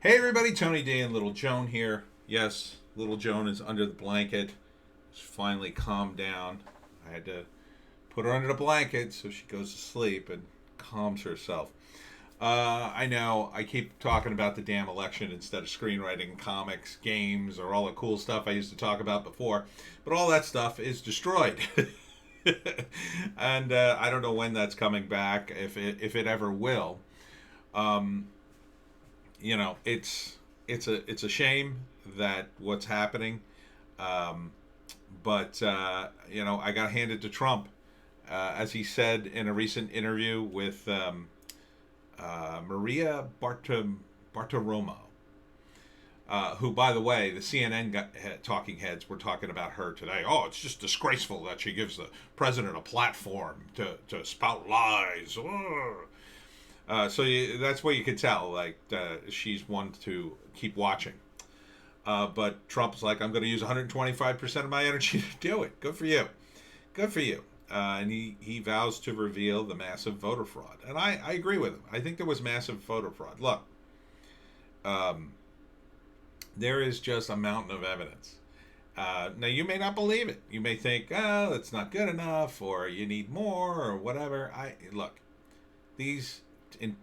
Hey everybody, Tony D and Little Joan here. Yes, Little Joan is under the blanket. She's finally calmed down. I had to put her under the blanket so she goes to sleep and calms herself. I know I keep talking about the damn election instead of screenwriting, comics, games, or all the cool stuff I used to talk about before, but all that stuff is destroyed. And I don't know when that's coming back, if it ever will. Um, it's a shame that what's happening, um, but I got handed to Trump, as he said in a recent interview with Maria Bartiromo, who, by the way, the CNN talking heads were talking about her today. Oh, it's just disgraceful that she gives the president a platform to spout lies. That's what you could tell. Like, she's one to keep watching. But Trump's like, I'm going to use 125% of my energy to do it. Good for you. Good for you. And he vows to reveal the massive voter fraud. And I agree with him. I think there was massive voter fraud. Look, um, there is just a mountain of evidence. Now, you may not believe it. You may think, oh, it's not good enough, or you need more, or whatever. Look, these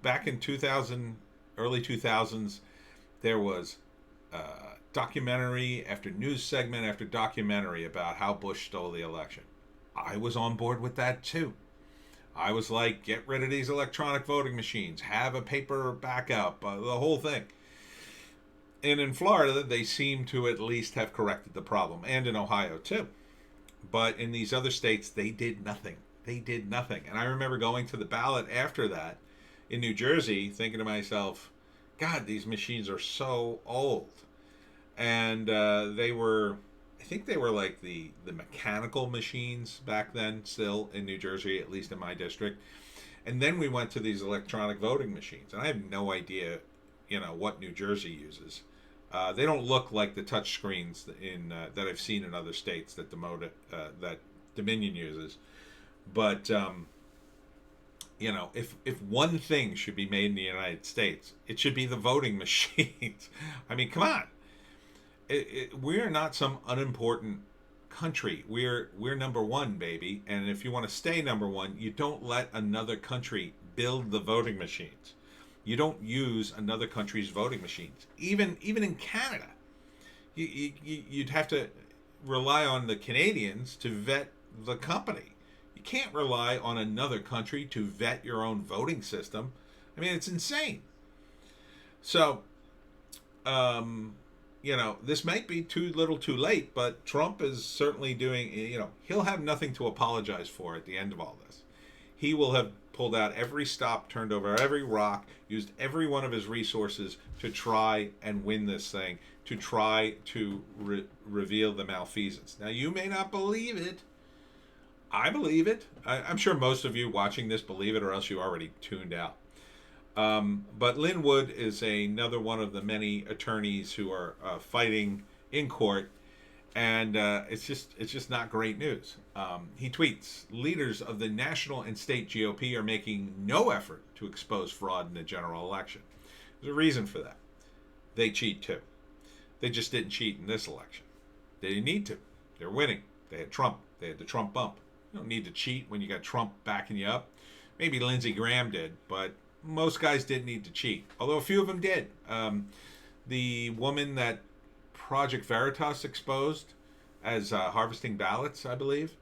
back in 2000, early 2000s, there was documentary after news segment after documentary about how Bush stole the election. I was on board with that too. I was like, get rid of these electronic voting machines, have a paper backup, the whole thing. And in Florida, they seem to at least have corrected the problem, and in Ohio too. But in these other states, they did nothing. They did nothing. And I remember going to the ballot after that in New Jersey, thinking to myself, God, these machines are so old. And I think they were like the mechanical machines back then, still in New Jersey, at least in my district. And then we went to these electronic voting machines. And I have no idea, what New Jersey uses. They don't look like the touch screens that I've seen in other states that Dominion uses. But if one thing should be made in the United States, it should be the voting machines. I mean, come on. We're not some unimportant country. We're number one, baby. And if you want to stay number one, you don't let another country build the voting machines. You don't use another country's voting machines. Even in Canada, you'd have to rely on the Canadians to vet the company. You can't rely on another country to vet your own voting system. I mean, it's insane. So, this might be too little too late, but Trump is certainly doing, he'll have nothing to apologize for at the end of all this. He will have pulled out every stop, turned over every rock, used every one of his resources to try and win this thing, to try to reveal the malfeasance. Now, you may not believe it. I believe it. I'm sure most of you watching this believe it, or else you already tuned out. But Lin Wood is another one of the many attorneys who are fighting in court, and it's just not great news. He tweets: leaders of the national and state GOP are making no effort to expose fraud in the general election. There's a reason for that. They cheat too. They just didn't cheat in this election. They didn't need to. They're winning. They had Trump. They had the Trump bump. You don't need to cheat when you got Trump backing you up. Maybe Lindsey Graham did, but most guys didn't need to cheat, although a few of them did. The woman that Project Veritas exposed as harvesting ballots, I believe,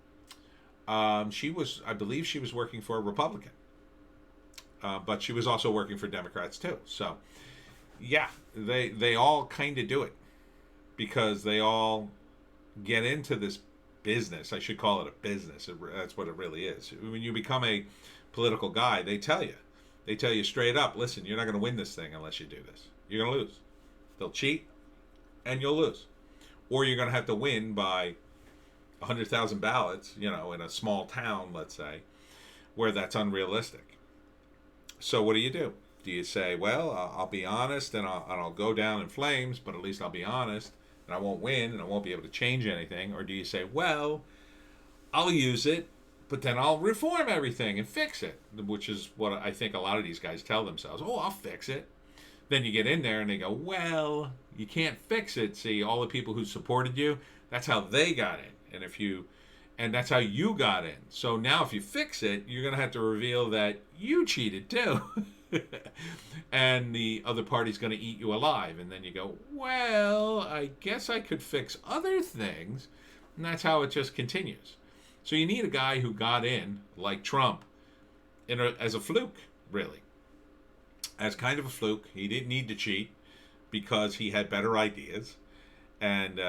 I believe she was working for a Republican, but she was also working for Democrats too. So, yeah, they all kind of do it because they all get into this business. I should call it a business. That's what it really is. When you become a political guy, they tell you straight up, listen, you're not going to win this thing unless you do this. You're going to lose. They'll cheat, and you'll lose. Or you're going to have to win by 100,000 ballots, in a small town, let's say, where that's unrealistic. So what do? Do you say, well, I'll be honest, and I'll go down in flames, but at least I'll be honest, and I won't win, and I won't be able to change anything? Or do you say, well, I'll use it, but then I'll reform everything and fix it, which is what I think a lot of these guys tell themselves. Oh, I'll fix it. Then you get in there and they go, well, you can't fix it. See, all the people who supported you, that's how they got in. And that's how you got in. So now if you fix it, you're going to have to reveal that you cheated too. And the other party's going to eat you alive. And then you go, well, I guess I could fix other things. And that's how it just continues. So you need a guy who got in, like Trump, as a fluke, really. As kind of a fluke. He didn't need to cheat because he had better ideas. And,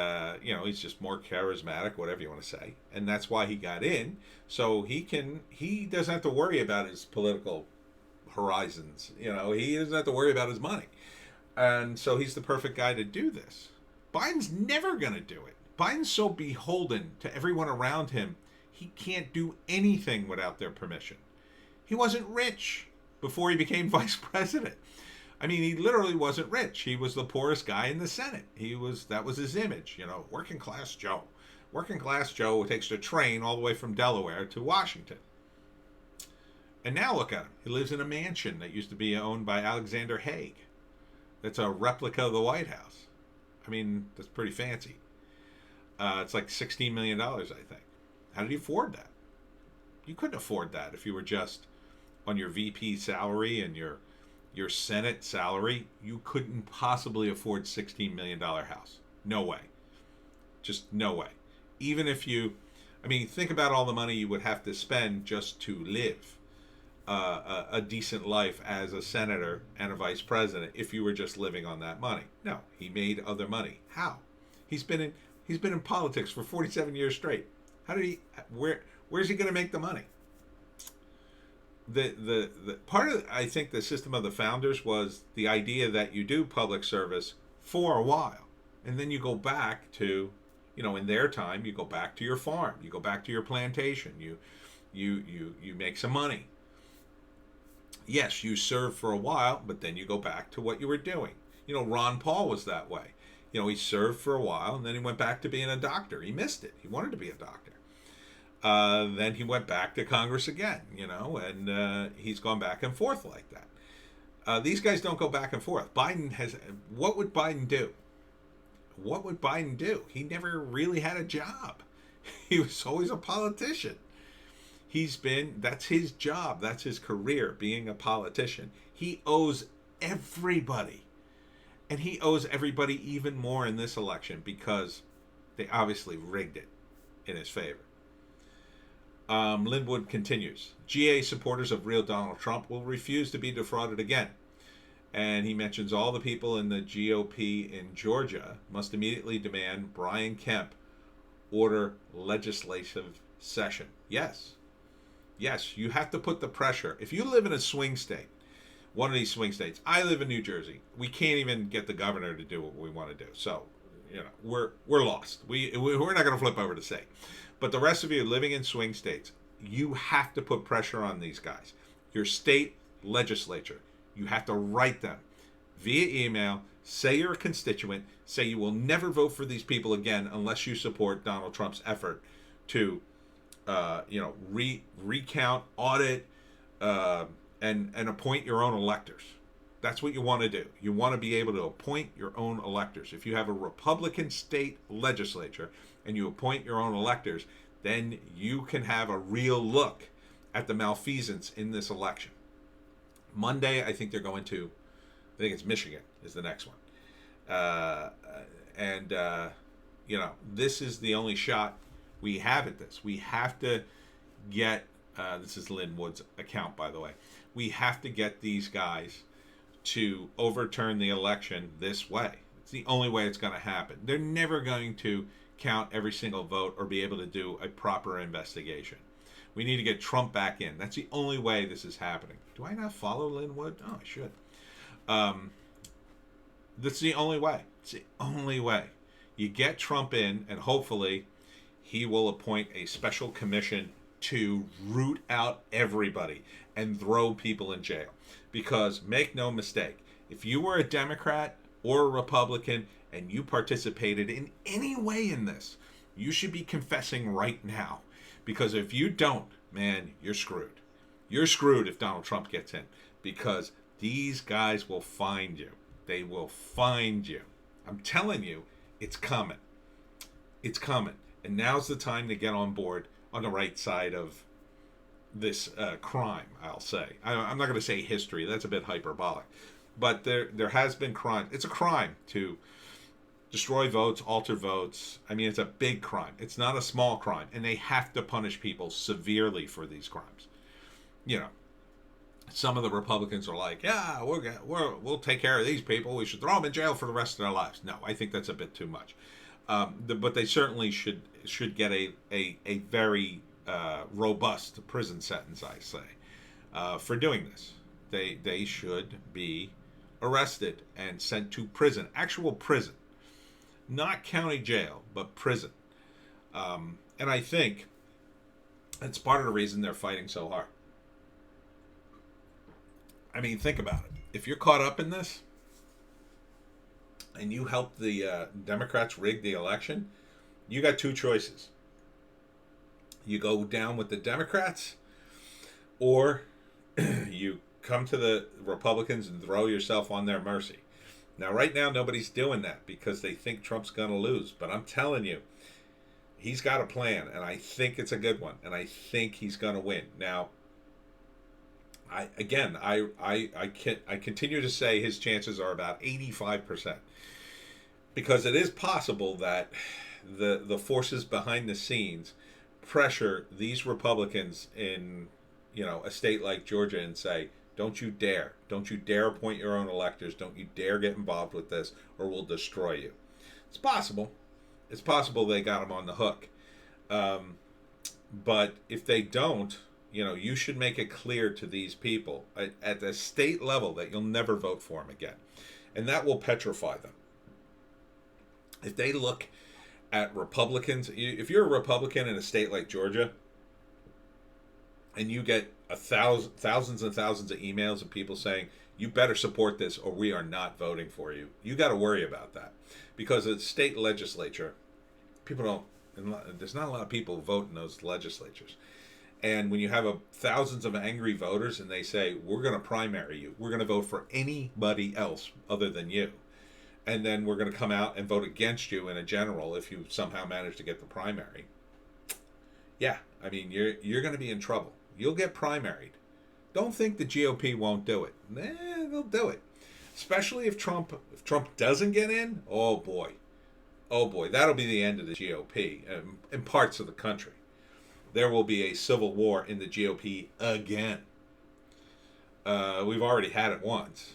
he's just more charismatic, whatever you want to say. And that's why he got in. So he doesn't have to worry about his political horizons. He doesn't have to worry about his money. And so he's the perfect guy to do this. Biden's never going to do it. Biden's so beholden to everyone around him, he can't do anything without their permission. He wasn't rich before he became vice president. I mean, he literally wasn't rich. He was the poorest guy in the Senate. That was his image, working class Joe. Working class Joe takes the train all the way from Delaware to Washington. And now look at him. He lives in a mansion that used to be owned by Alexander Haig. That's a replica of the White House. I mean, that's pretty fancy. It's like $16 million, I think. How did he afford that? You couldn't afford that if you were just on your VP salary and your Senate salary. You couldn't possibly afford $16 million house. No way. Just no way. Even if think about all the money you would have to spend just to live a decent life as a senator and a vice president if you were just living on that money. No, he made other money. How? He's been in politics for 47 years straight. Where's he going to make the money? The part of, I think, the system of the founders was the idea that you do public service for a while, and then you go back to, in their time, you go back to your farm, you go back to your plantation, you make some money. Yes, you serve for a while, but then you go back to what you were doing. Ron Paul was that way. He served for a while, and then he went back to being a doctor. He missed it. He wanted to be a doctor. Then he went back to Congress again, and he's gone back and forth like that. These guys don't go back and forth. What would Biden do? What would Biden do? He never really had a job. He was always a politician. That's his job. That's his career, being a politician. He owes everybody. And he owes everybody even more in this election because they obviously rigged it in his favor. Lin Wood continues. GA supporters of real Donald Trump will refuse to be defrauded again. And he mentions all the people in the GOP in Georgia must immediately demand Brian Kemp order legislative session. Yes, you have to put the pressure. If you live in a swing state, one of these swing states. I live in New Jersey. We can't even get the governor to do what we want to do. So, we're lost. We're not going to flip over to state. But the rest of you living in swing states, you have to put pressure on these guys. Your state legislature, you have to write them via email, say you're a constituent, say you will never vote for these people again unless you support Donald Trump's effort to, recount, audit, and appoint your own electors. That's what you want to do. You want to be able to appoint your own electors. If you have a Republican state legislature and you appoint your own electors, then you can have a real look at the malfeasance in this election. Monday, I think it's Michigan is the next one. This is the only shot we have at this. We have to get, this is Lin Wood's account, by the way. We have to get these guys to overturn the election this way. It's the only way it's going to happen. They're never going to count every single vote or be able to do a proper investigation. We need to get Trump back in. That's the only way this is happening. Do I not follow Lin Wood? Oh, I should. That's the only way. It's the only way. You get Trump in, and hopefully he will appoint a special commission to root out everybody and throw people in jail. Because make no mistake, if you were a Democrat or a Republican and you participated in any way in this, you should be confessing right now. Because if you don't, man, you're screwed. You're screwed if Donald Trump gets in. Because these guys will find you. They will find you. I'm telling you, it's coming. It's coming. And now's the time to get on board on the right side of this crime, I'll say. I'm not going to say history. That's a bit hyperbolic. But there has been crime. It's a crime to destroy votes, alter votes. I mean, it's a big crime. It's not a small crime. And they have to punish people severely for these crimes. You know, some of the Republicans are like, yeah, we'll take care of these people. We should throw them in jail for the rest of their lives. No, I think that's a bit too much. But they certainly should get a very robust prison sentence, I say, for doing this. They should be arrested and sent to prison, actual prison, not county jail, but prison. And I think that's part of the reason they're fighting so hard. I mean, think about it. If you're caught up in this and you helped the Democrats rig the election, you got two choices. You go down with the Democrats, or you come to the Republicans and throw yourself on their mercy. Now, right now, nobody's doing that because they think Trump's going to lose. But I'm telling you, he's got a plan, and I think it's a good one, and I think he's going to win. Now, I continue to say his chances are about 85%, because it is possible that the forces behind the scenes pressure these Republicans in, a state like Georgia and say, don't you dare appoint your own electors, don't you dare get involved with this, or we'll destroy you. It's possible they got him on the hook, but if they don't, you should make it clear to these people at the state level that you'll never vote for him again. And that will petrify them. If they look at Republicans, if you're a Republican in a state like Georgia, and you get thousands and thousands of emails of people saying, you better support this or we are not voting for you, you got to worry about that. Because the state legislature, there's not a lot of people who vote in those legislatures. And when you have thousands of angry voters and they say, we're going to primary you, we're going to vote for anybody else other than you, and then we're going to come out and vote against you in a general if you somehow manage to get the primary. Yeah, I mean, you're going to be in trouble. You'll get primaried. Don't think the GOP won't do it. They'll do it. Especially if Trump doesn't get in, oh boy, that'll be the end of the GOP in parts of the country. There will be a civil war in the GOP again. We've already had it once.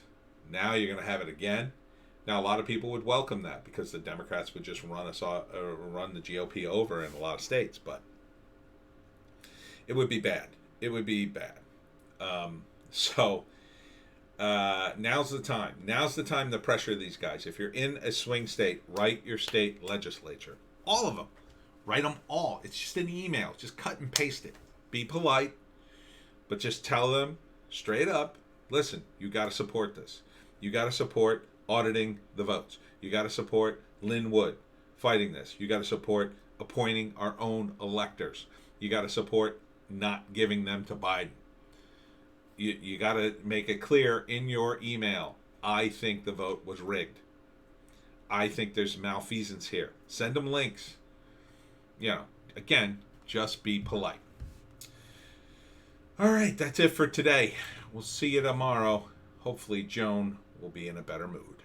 Now you're going to have it again. Now, a lot of people would welcome that because the Democrats would just run the GOP over in a lot of states, but it would be bad. It would be bad. So now's the time. Now's the time to pressure these guys. If you're in a swing state, write your state legislature. All of them. Write them all. It's just an email. Just cut and paste it. Be polite, but just tell them straight up, listen, you got to support this. You got to support auditing the votes. You got to support Lin Wood fighting this. You got to support appointing our own electors. You got to support not giving them to Biden. You got to make it clear in your email, I think the vote was rigged. I think there's malfeasance here. Send them links. Again, just be polite. All right, that's it for today. We'll see you tomorrow. Hopefully Joan will be in a better mood.